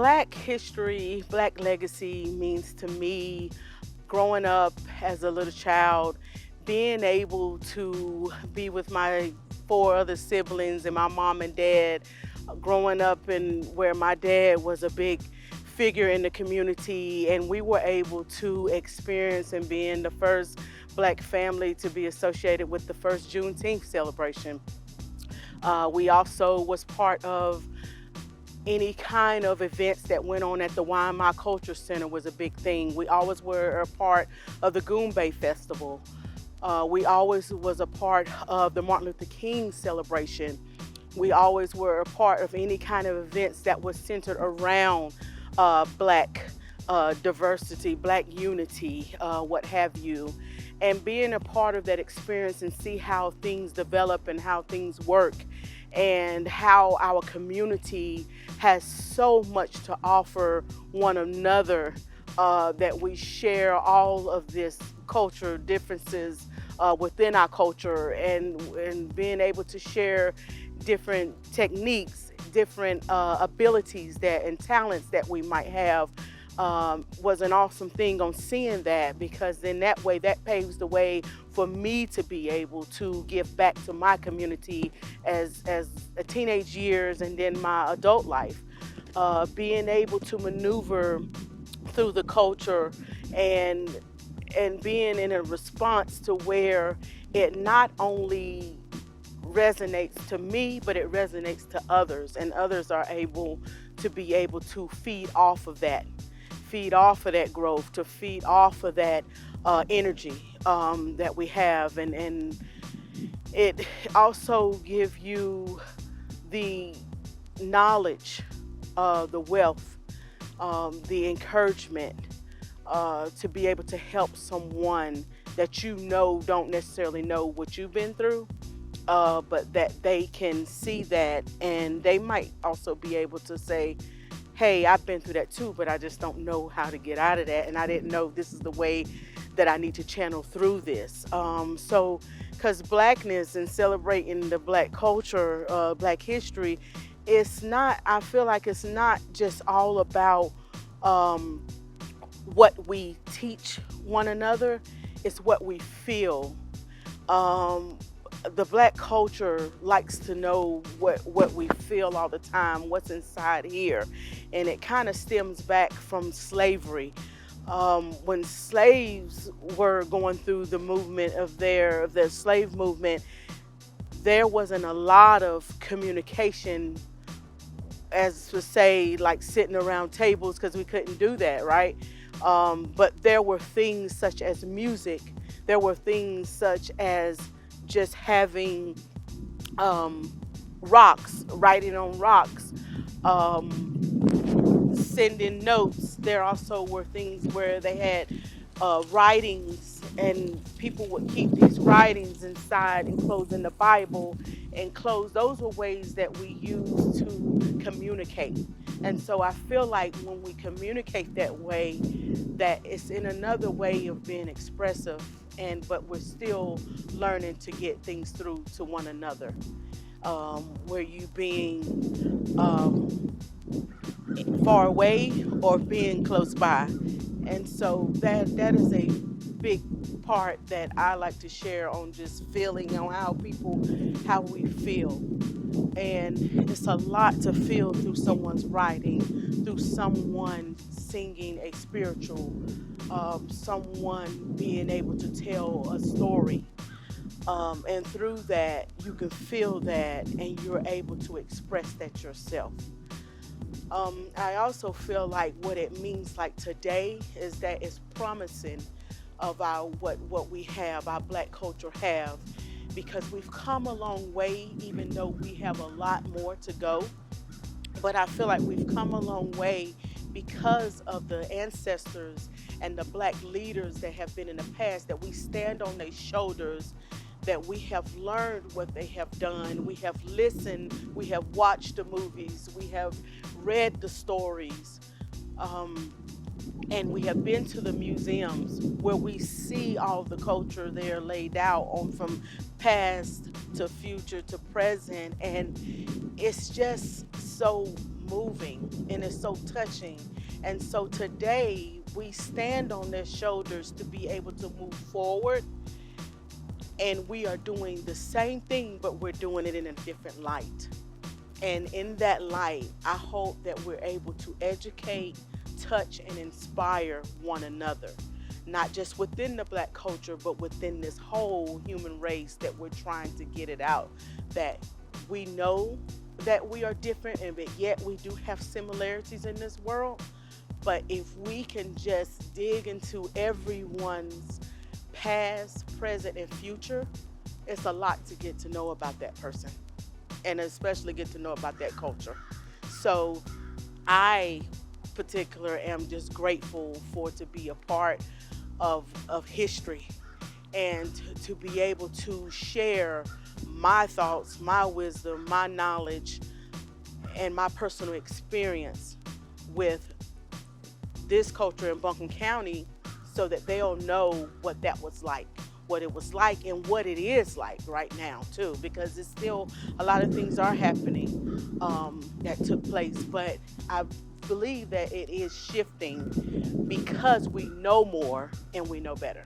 Black history, Black legacy means to me growing up as a little child, being able to be with my four other siblings and my mom and dad, growing up in where my dad was a big figure in the community, and we were able to experience and being the first Black family to be associated with the first Juneteenth celebration. We also was part of any kind of events that went on at the Wine My Culture Center was a big thing. We always were a part of the Goombay Festival. We always was a part of the Martin Luther King celebration. We always were a part of any kind of events that was centered around Black diversity, Black unity, what have you. And being a part of that experience and see how things develop and how things work and how our community has so much to offer one another, that we share all of this culture differences within our culture, and being able to share different techniques, different abilities that and talents that we might have, was an awesome thing on seeing that, because then that way that paves the way for me to be able to give back to my community as a teenage years and then my adult life, being able to maneuver through the culture and being in a response to where it not only resonates to me, but it resonates to others, and others are able to feed off of that growth, to feed off of that energy that we have, and it also give you the knowledge, the wealth, the encouragement, to be able to help someone that you know don't necessarily know what you've been through, but that they can see that, and they might also be able to say, hey, I've been through that too, but I just don't know how to get out of that, and I didn't know this is the way that I need to channel through this. Because Blackness and celebrating the Black culture, Black history, I feel like it's not just all about what we teach one another, it's what we feel. The Black culture likes to know what we feel all the time, what's inside here. And it kind of stems back from slavery. When slaves were going through the movement of the slave movement, there wasn't a lot of communication, as to say, like sitting around tables, because we couldn't do that, right? But there were things such as music. There were things such as just having rocks, writing on rocks, sending notes. There also were things where they had writings, and people would keep these writings inside and close in the Bible and close. Those were ways that we use to communicate. And so I feel like when we communicate that way, that it's in another way of being expressive, but we're still learning to get things through to one another. Where you being far away or being close by. And so that is a big part that I like to share on just feeling on how we feel. And it's a lot to feel through someone's writing, through someone singing a spiritual, someone being able to tell a story. And through that, you can feel that and you're able to express that yourself. I also feel like what it means like today is that it's promising of what we have, our Black culture have, because we've come a long way, even though we have a lot more to go. But I feel like we've come a long way because of the ancestors and the Black leaders that have been in the past, that we stand on their shoulders, that we have learned what they have done, we have listened, we have watched the movies, we have read the stories, and we have been to the museums where we see all the culture there laid out on from past to future to present, and it's just so moving and it's so touching. And so today we stand on their shoulders to be able to move forward, and we are doing the same thing, but we're doing it in a different light. And in that light, I hope that we're able to educate, touch, and inspire one another, not just within the Black culture, but within this whole human race, that we're trying to get it out. That we know that we are different, and but yet we do have similarities in this world. But if we can just dig into everyone's past, present, and future, it's a lot to get to know about that person, and especially get to know about that culture. So I particular am just grateful for to be a part of history, and to be able to share my thoughts, my wisdom, my knowledge, and my personal experience with this culture in Buncombe County, so that they'll know what that was like, what it was like, and what it is like right now too, because it's still a lot of things are happening that took place, but I believe that it is shifting because we know more and we know better.